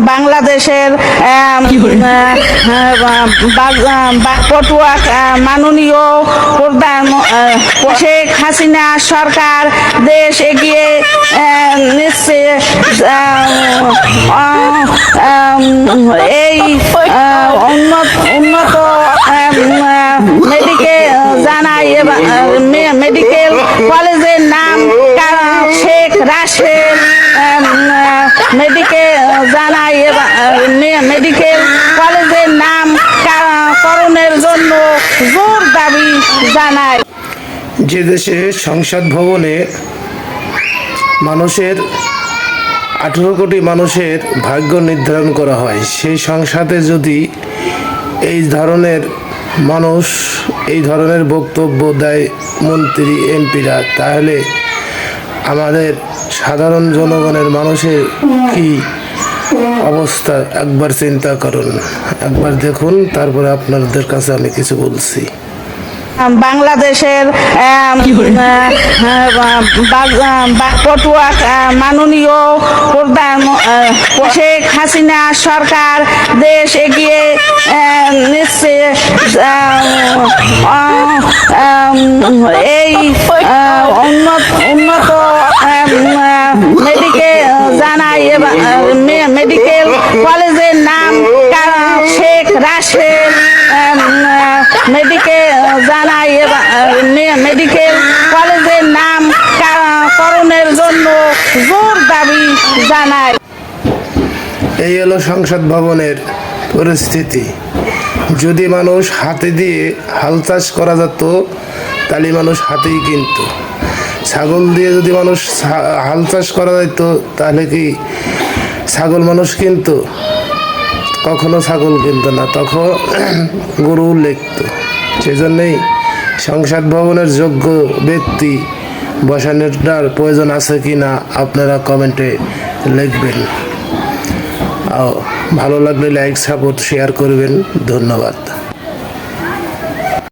বাংলাদেশের পটুয়া মাননীয় প্রধান শেখ হাসিনা সরকার দেশ এগিয়ে নিচ্ছে। এই উন্নত মেডিকেল কলেজের নাম শেখ রাসেল মেডিকেল কলেজের নাম করণের জন্য জোর দাবি জানায়। যে দেশে সংসদ ভবনে মানুষের 18 কোটি মানুষের ভাগ্য নির্ধারণ করা হয়, সেই সংসদে যদি এই ধরনের মানুষ এই ধরনের বক্তব্য দেয় মন্ত্রী এমপিরা, তাহলে আমাদের সাধারণ জনগণের মানুষের কি অবস্থা একবার চিন্তা করুন, একবার দেখুন, তারপরে আপনাদের কাছে আমি কিছু বলছি। বাংলাদেশের পটুয়া মাননীয় প্রধান শেখ হাসিনা সরকার দেশ এগিয়ে নিচ্ছে। এই উন্নত মেডিকেল কলেজের নাম শেখ রাসেল মেডিকেল কলেজের নাম করণের জন্য জোর দাবি জানায়। এই হলো সংসদ ভবনের পরিস্থিতি। যদি মানুষ হাতে দিয়ে হাল চাষ করা যেত, তাহলে মানুষ হাতেই কিনত। ছাগল দিয়ে যদি মানুষ হাল চাষ করা যেত, তাহলে কি ছাগল মানুষ কিনত? কখনো ছাগল কিনত না, তখন গরু লিখত। সেজন্যই সংসদ ভবনের যোগ্য ব্যক্তি বসানোটার প্রয়োজন আছে কি না আপনারা কমেন্টে লিখবেন। ভালো লাগলে লাইক, সাপোর্ট, শেয়ার করবেন। ধন্যবাদ।